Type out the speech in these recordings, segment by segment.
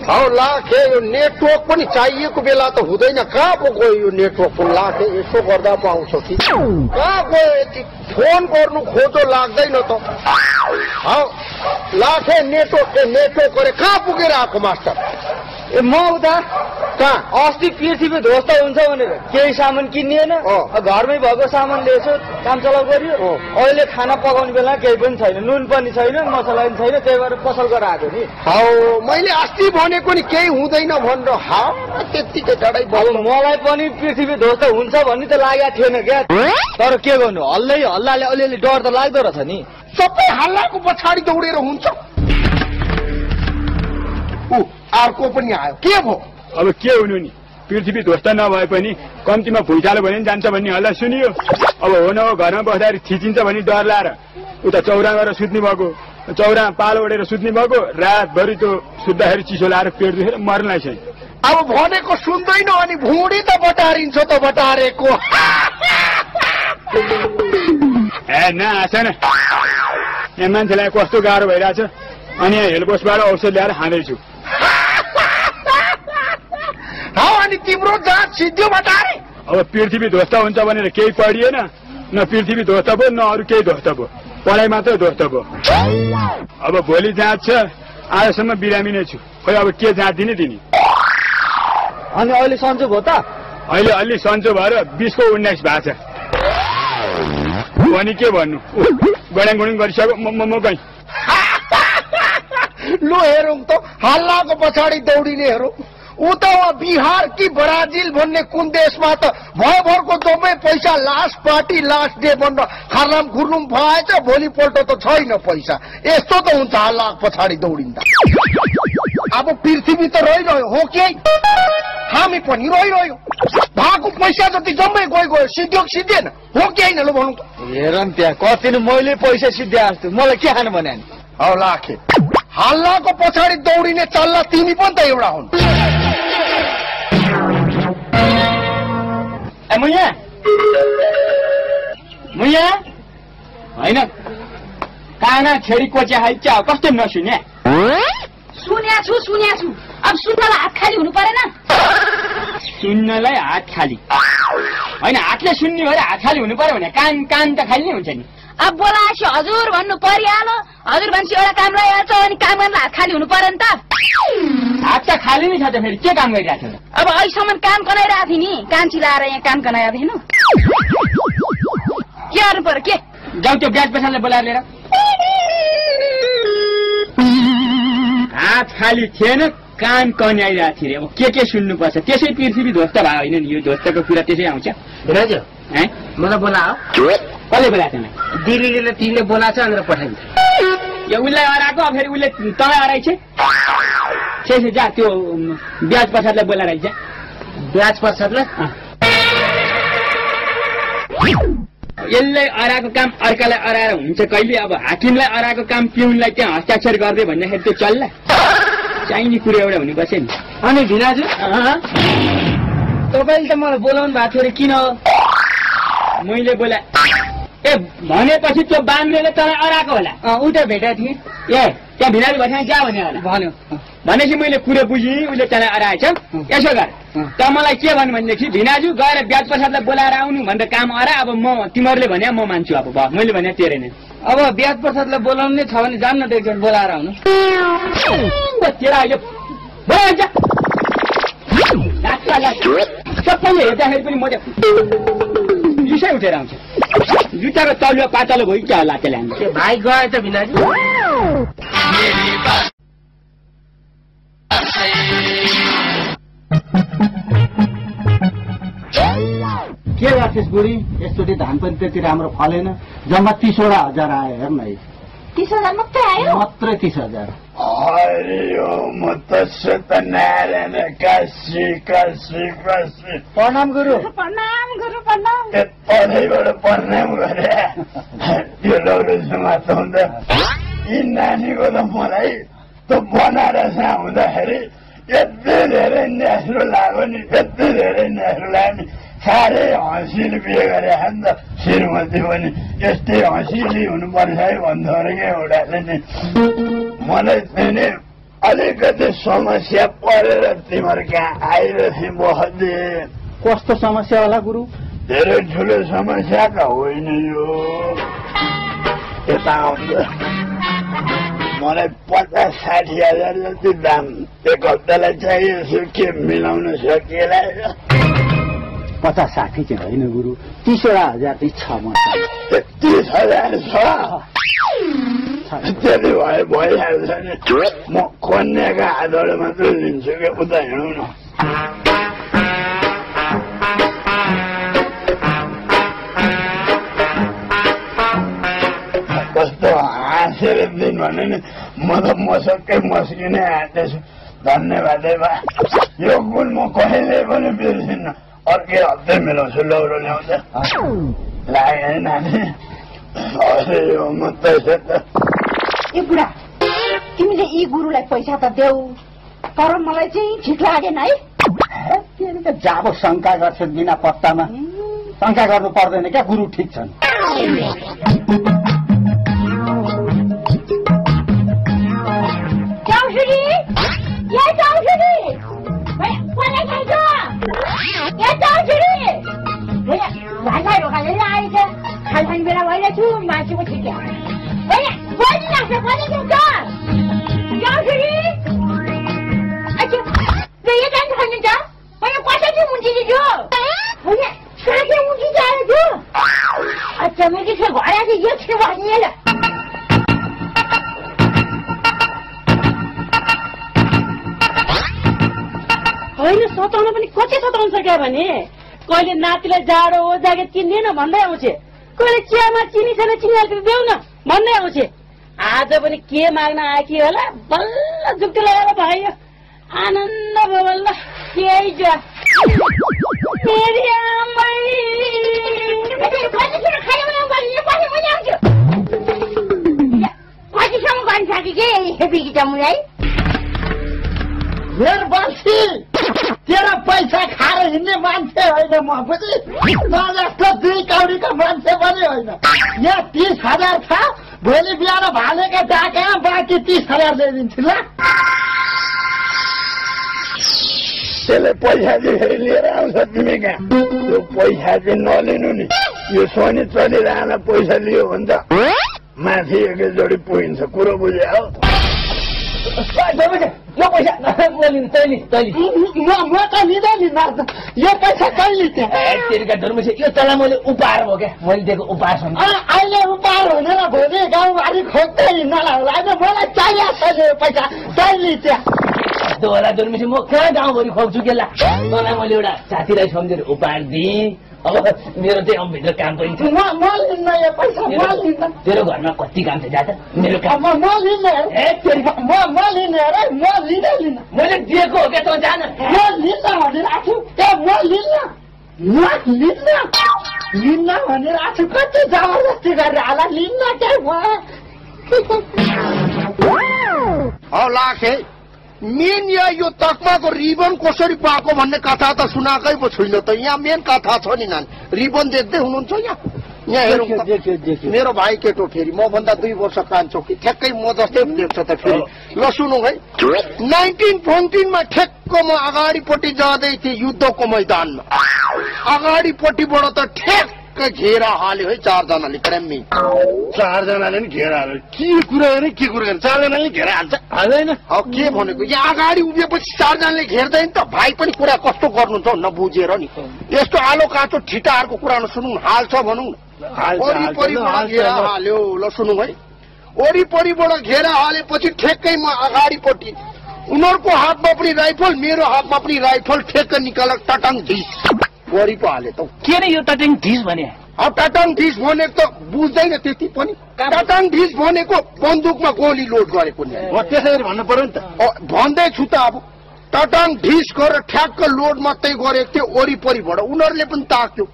हौ लाखे यो नेटवर्क पनि चाहिएको बेला त हुँदैन कहाँ पो गयो यो नेटवर्क लाखे यसो गर्दा पो आउँछ कि कहाँ गयो यति फोन गर्नु खोजो लाग्दैन त हौ लाखे नेटवर्क गरे कहाँ पुगेर आएको मास्टर ए म उता कहाँ अस्ति पृथ्वी ध्वस्त हुन्छ भनेर केही सामान किनिएन घरमै भएको सामान लिएछु काम चलाउ गरियो अहिले खाना पकाउने बेला केही पनि छैन नुन पनि छैन मसला पनि छैन त्यही भएर पसल गरेर आएको नि हौ मैले अस्ति भनेको नि केही हुँदैन भनेर हौ त्यतिकै डराइ अब मलाई पनि पृथ्वी ध्वस्त हुन्छ भन्ने त लागेको थिएन क्या तर के गर्नु हल्लाले अलिअलि डर त लाग्दो रहेछ नि सबै हल्लाको पछाडि दौडेर हुन्छ अर्को पनि आयो के भयो अब के हुनु नि पृथ्वी ध्वस्त नभए पनि कम्तीमा भुइँचालो भने जान्छ भन्ने हल्ला सुनियो अब हो न हो घरमा बस्दाखेरि थिचिन्छ भन्ने डर लाएर उता चौरा गएर सुत्ने भएको चौरामा पालो ओढेर सुत्ने भएको रातभरि त्यो सुत्दाखेरि चिसो लाएर पेट दुखेर मर्नलाई चाहिँ अब भनेको सुन्दैन अनि भुँडी त बटारिन्छ त बटारेको ए न आछ न यहाँ मान्छेलाई कस्तो गाह्रो भइरहेछ अनि यहाँ हेलपोस्टबाट औषध ल्याएर खाँदैछु अनि तिम्रो जाँच सिद्धियो बटारे अब पृथ्वी ध्वस्त हुन्छ भनेर केही पढिएन न पृथ्वी ध्वस्त भयो न अरू केही ध्वस्त भयो पढाइ मात्रै ध्वस्त भयो अब भोलि जाँच छ आजसम्म बिरामी नै छु खोइ अब के जाँच दिने तिनी अनि अहिले सन्चो भयो त अहिले अलि सन्चो भएर 20 को 19 भएको छ अनि के भन्नु गड्याङ गुडिङ गरिसक्यो म कहीँ लो हेरौँ त हल्लाको पछाडि दौडिने हेरौँ उता बिहार कि ब्राजिल भन्ने कुन देशमा त भयभरको जम्मै पैसा लास्ट पार्टी लास्ट डे भनेर खर्लाम खुर्लुम भएछ भोलिपल्ट त छैन पैसा यस्तो त हुन्छ हल्लाको पछाडि दौडिँदा अब पृथ्वी त रहिरह्यो हो कि हामी पनि रहिरह्यो भएको पैसा जति जम्मै गयो सिद्धियो सिद्धिएन हो कि होइन ल भनौँ त हेर न त्यहाँ कति न मैले पैसा सिद्धिया जस्तो मलाई के खानु भने हौ लाखे हल्लाको पछाडि दौडिने चल्ला तिमी पनि त एउटा हुन् मुया होइन काना छेडी कोच्या हाइच्या कस्तो नसुन्या सुन्या छु अब सुन्नलाई हात खाली हुनु परेन सुन्नलाई हात खाली होइन हातले सुन्ने भएर हात खाली हुनु पर्यो भने कान त खाली नै हुन्छ नि अब बोलाएपछि हजुर भन्नु परिहाल्यो हजुर भनेपछि एउटा काम रहिहाल्छ अनि काम गर्न हात खाली हुनु पर्यो नि त हात त खाली नै छ त फेरि के काम गरिरहेको छ अब अहिलेसम्म काम कनाइरहेको थिएँ नि काम चिलाएर यहाँ काम कनाइरहेको थिएन के गर्नु पर्यो के जाउँ त्यो ब्याज पैसाले बोलाएर लिएर हात खाली थिएन कान कन्याइरहेको थिएँ अब के सुन्नुपर्छ त्यसै पृथ्वी ध्वस्त भयो होइन नि यो ध्वस्तको कुरा त्यसै आउँछ दाजु मलाई बोलाओ कसले बोलाएको थिएन दिदीले तिमीले बोलाएको छ भनेर पठाइन्छ यो उसलाई हराएको फेरि उसले तँलाई हराइछ छे जा त्यो ब्याज प्रसादलाई बोलाएर आइन्छ ब्याज प्रसादलाई यसलाई अराएको काम अर्कालाई अराएर हुन्छ कहिले अब हाकिमलाई अराएको काम पिउनलाई त्यहाँ हस्ताक्षर गर्दै भन्दाखेरि त्यो चल्ला चाहिने कुरो एउटा हुनुपर्छ नि अनि भिनाजु तपाईँले त मलाई बोलाउनु भएको थियो किन मैले बोला ए भनेपछि त्यो बाङ्रेले तँलाई अराएको होला उता भेटेको थिएँ ए त्यहाँ भिनाजु भएन जा भने होला भन्यो भनेपछि मैले कुरो बुझेँ उसले तँलाई अराएछ यसो गर त मलाई के भन्नु भनेदेखि भिनाजु गएर ब्याज प्रसादलाई बोलाएर आउनु भनेर काम अरा अब म तिमीहरूले भने म मान्छु अब मैले भने तेरे नै अब ब्याज प्रसादलाई बोलाउनु छ भने जान्न त एकजना बोलाएर आउनु तेरा अहिले सबैले हेर्दाखेरि पनि म रिसै उठेर आउँछ जुत्ताको तलुवा पातलो भयो क्या होला त्यसले हामी भाइ गयो त भिनाजु के गर्छस् बुढी यसचोटि धान पनि त्यति राम्रो फलेन जम्मा 30,000 आयो हेर्न है 30,000 मात्रै आयो मात्रै 30,000 हरियो म त सत्यनारायण काशी प्रणाम गुरु पढाइबाट प्रणाम गरे यो लौरो समात्दा यी नानीको त मलाई त बनारस हुँदाखेरि यति धेरै नेस्रो लाग्यो नि यति धेरै नेस्रो लाग्यो नि साह्रै हँसिलो बिहे गरे नि त श्रीमती पनि यस्तै हँसिली हुनुपर्छ है भन्थ्यो अरे क्या एउटाले नि मलाई चाहिँ अलिकति समस्या परेर तिम्रो कहाँ आइरहेछ बहदे। कस्तो समस्या होला गुरु? धेरै ठुलो समस्या त होइन यो। यता आउँछ मलाई 50-60 हजार जति दाम एक हप्तालाई चाहिएको के मिलाउन सकिएला? 50-60 चाहिँ होइन गुरु, 30,000 चाहिँ छ मसँग। 30,000 छ? त्यति भए भइहाल्छ नि। म कन्याका हातबाट मात्रै लिन्छु कि उता हिँडौँ न। कस्तो हाँसेर दिन भने नि म त मसक्कै मस्किनै आँट्दैछु। धन्यवाद है बा, यो गुण म कहिले पनि बिर्सिन्न। अर्कै हप्ता मिलाउँछु, लौरो ल्याउँछ लाग्यो है नानी? अरे यो म त्यसै त। ए बुढा, तिमीले यी गुरुलाई पैसा त देऊ, तर मलाई चाहिँ ठिक लागेन है। तिमी त जाबो शङ्का गर्छ बिना पत्तामा। शङ्का गर्नु पर्दैन क्या, गुरु ठिक छन्। खाने बेला भइरहेछु, मान्छेको ठिक अच्छा मैं घर आके ये भनिएन। होइन सताउन पनि कति सताउन सक्यो भने कहिले नातिलाई जाडो हो ज्याकेट किन्दैन भन्दै आउँछ, कहिले चियामा चिनी छैन चिनी देऊ न भन्दै आउँछ। आज पनि के माग्न आएकी होला, बल्ल जुक्ति लगाएर भयो। आनन्द भयो बल्ल। केही जो मेरी आमै कतिसम्म गर्न सके के हेपी जमुलाई? मेरो बल्छी तेरो पैसा खाएर हिँड्ने मान्छे होइन म पनि, जस्तो 2 कौडीको मान्छे पनि होइन। यहाँ 30,000 छ, भोलि बिहान भालेका डाका बाँकी 30,000 ल्याइदिन्छु ल। त्यसले पैसा चाहिँ फेरि लिएर आउँछ तिमी कहाँ? यो पैसा चाहिँ नलिनु नि। यो शनि चलिरहन पैसा लियो भने त माथि एकैचोटि पुगिन्छ। कुरो बुझ्यो? यो पैसा म लिनु, तैँले म त लिँदैन नि, यो पैसा कहिले थियो? तेरिका धर्मसे यो तँलाई मैले उपहार हो क्या, मैले दिएको उपहार छ। अहिले उपहार हुँदैन, भोलि गाउँबारी खोज्दै हिँड्नलाई होला। अहिले मलाई चाहिएको छ यो पैसा, कहिले थियो? त्यो होला धर्मसे, म कहाँ गाउँभरि खोज्छु के ला? तँलाई मैले एउटा साथीलाई सम्झेर उपहार दिएँ। अब मेरो चाहिँ अब भित्र काम पनि छ। म लिन्न यो पैसा, म लिन्न। तेरो घरमा कति काम छ जात? मेरो काम म लिन्न। म लिन्न रे, म लिन्न। मैले दिएको हो क्या, तँ जान। म लिन्न भनेर आछु, म लिन्न। म लिन्न भनेर आछु। कति जबरजस्ती गरेर होला, लिन्न क्या म। लाग्छ मेन यो तकमाको रिबन कसरी पाएको भन्ने कथा त सुनाएकै पो छुइनँ त। यहाँ मेन कथा छ नि नानी, रिबन देख्दै हुनुहुन्छ यहाँ? यहाँ हेरौँ त। मेरो भाइ केटो फेरि मभन्दा 2 वर्ष कान्छो कि ठ्याक्कै म जस्तै देख्छ त फेरि। ल सुनौ है, 1914 मा ठ्याक्क म अगाडिपट्टि जाँदै थिएँ युद्धको मैदानमा। अगाडिपट्टिबाट त ठ्याक्क घेरा हाल्यो है 4 जनाले क्रम्मी। 4 जनाले नि घेरा हाल्यो? के कुरा गर्ने, के कुरा गर्ने? 4 जनाले घेरा हाल्छ? हाल्दैन। अब के भनेको, यहाँ अगाडि उभिएपछि 4 जनाले घेर्दैन त? भाइ पनि कुरा कस्तो गर्नुहुन्छ नबुझेर नि। यस्तो आलो काँचो ठिटाहरूको कुरा नसुनौँ, हाल्छ भनौँ न। वरिपरिबाट घेरा हाल्यो। ल सुनौँ है, वरिपरिबाट घेरा हालेपछि ठ्याक्कै म अगाडिपट्टि, उनीहरूको हातमा पनि राइफल, मेरो हातमा पनि राइफल, ठेक्क निकालेर टटङ ढिस गरी पो हाले त। के रे यो टटङ ढिस भने? अब टटङ ढिस भनेको त बुझ्दैन त्यति पनि। टटङ ढिस भनेको बन्दुकमा गोली लोड गरेको नि। त्यसरी भन्नु पर्यो नि त। भन्दैछु त। अब टटङ ढिस गरेर ठ्याक्क लोड मात्रै गरेको थियो वरिपरिबाट। उनीहरूले पनि ताक्यो।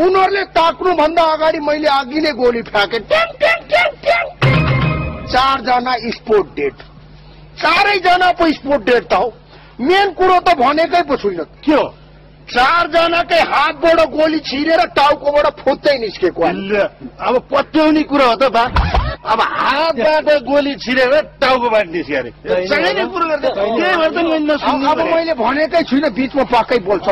उनीहरूले ताक्नुभन्दा अगाडि मैले अघि नै गोली फ्याँकेँ। 4 जना स्पोट डेड। 4 जना पो स्पोट डेड त हो। मेन कुरो त भनेकै पो छुइनँ। के हो? 4 जनाकै हातबाट गोली छिरेर टाउकोबाट फुत्दै निस्केको। अब पत्याउने कुरा हो त बा। अब हातबाट गोली छिरेर टाउकोबाट निस्क्यो अरे सँगै कुरो गर्छ त्यही भएर त नसुन्नु अब मैले भनेकै छुइनँ बिचमा पक्कै बोल्छ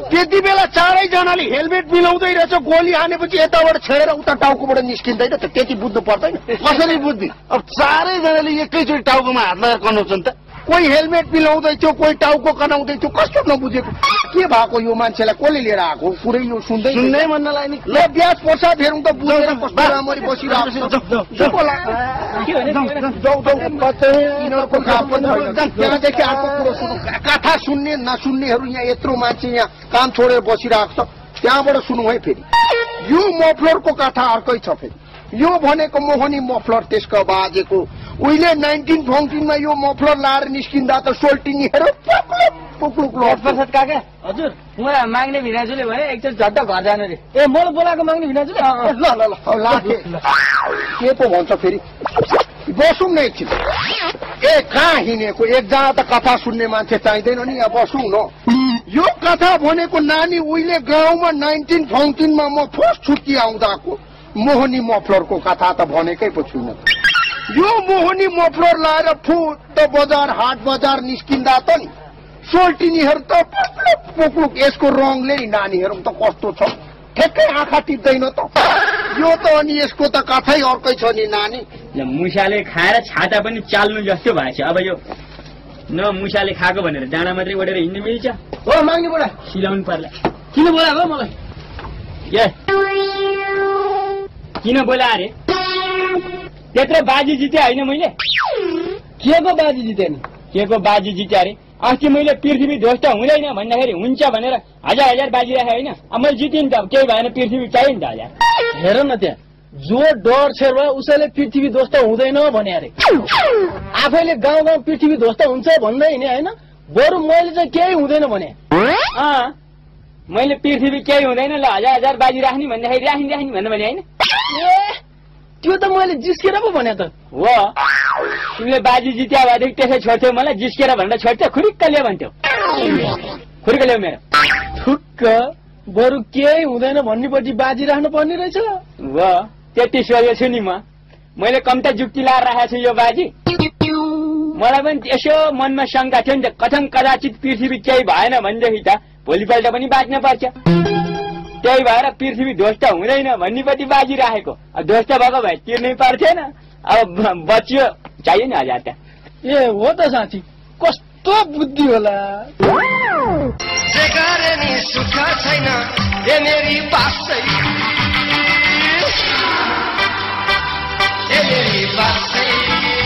त्यति बेला चारैजनाले हेलमेट मिलाउँदै रहेछ गोली हानेपछि यताबाट छेडेर उता टाउकोबाट निस्किँदैन त त्यति बुझ्नु पर्दैन कसरी बुझ्ने अब चारैजनाले एकैचोटि टाउकोमा हात लगाएर कनाउँछन् त कोही हेलमेट मिलाउँदै थियो कोही टाउको कनाउँदै थियो कस्तो नबुझेको के भएको यो मान्छेलाई कसले लिएर आएको पुरै यो सुन्दै भन्नलाई नि ल ब्याज पैसा फेरौँ त बुझेर कस्तो राम्ररी बसिरहेको त्यहाँदेखि अर्को कुरो सुन्नु कथा सुन्ने नसुन्नेहरू यहाँ यत्रो मान्छे यहाँ काम छोडेर बसिरहेको छ त्यहाँबाट सुनौ है फेरि यो मफलरको कथा अर्कै छ फेरि यो भनेको मोहनी मफलर त्यसको बाजेको उहिले 1914 यो मफलर लाएर निस्किँदा त सोल्टिनीहरू काका हजुर मलाई माग्ने भिनाजुले भने एकचोटि झट्ट घर जानु रे ए मलाई बोलाएको माग्ने भिनाजुले ल ल ल लाखे के पो भन्छ फेरि बसौँ न एकछिन ए कहाँ हिँडेको एकजना त कथा सुन्ने मान्छे चाहिँदैन नि यहाँ बसौँ न यो कथा भनेको नानी उहिले गाउँमा 1914 मा म फर्स्ट छुट्टी आउँदाको मोहनी मफलरको कथा त भनेकै पो छुइनँ यो मोहनी मफलर लाएर फुट बजार हाट बजार निस्किँदा त नि सोल्टिनीहरू त पुक्लुक यसको रङले नि नानीहरू त कस्तो छ ठ्याक्कै आँखा टिप्दैन त यो त अनि यसको त कथै अर्कै छ नि नानी मुसाले खाएर छाता पनि चाल्नु जस्तो भएछ अब यो न मुसाले खाएको भनेर डाँडा मात्रै ओढेर हिँड्नु मिल्छ हो माग्ने बुढा सिलाउनु पर्ला किन बोलाएको मलाई ए किन बोला अरे त्यत्रो बाजी जिते होइन मैले के को बाजी जिते नि के को बाजी जिते अरे अस्ति मैले पृथ्वी ध्वस्त हुँदैन भन्दाखेरि हुन्छ भनेर हजार बाजी राखेँ होइन अब मैले जितिन् त केही भएन पृथ्वी चाहियो नि त हजार हेर न त्यहाँ जो डर छेर उसैले पृथ्वी ध्वस्त हुँदैन भने अरे आफैले गाउँ पृथ्वी ध्वस्त हुन्छ भन्दै नि होइन बरु मैले चाहिँ केही हुँदैन भने मैले पृथ्वी केही हुँदैन ल हजार बाजी राख्ने भन्दाखेरि राख्ने भन्नु भने होइन त्यो त मैले जिस्केर पो भने त हो तिमीले बाजी जित्या भएदेखि त्यसै छोड्थ्यौ मलाई जिस्केर भनेर छोड्थ्यौ खुरिक्क ल्याऊ भन्थ्यौ खुरिक्क ल्याऊ मेरो ठुक्क बरु केही हुँदैन भन्नेपट्टि बाजी राख्नु पर्ने रहेछ हो त्यति सोधेको छु नि मैले कम्ता जुक्ति लाएर राखेको छु यो बाजी मलाई पनि यसो मनमा शङ्का थियो नि त कथम कदाचित पृथ्वी केही भएन भनेदेखि त भोलिपल्ट पनि बाँच्न पर्छ त्यही भएर पृथ्वी ध्वस्त हुँदैन भन्नेपट्टि बाजी राखेको ध्वस्त भएको भए तिर्नै पर्थेन अब बचियो चाहियो नि हजार त ए हो त साथी कस्तो बुद्धि होला सुख छैन ए मेरी बासै ए मेरी बासै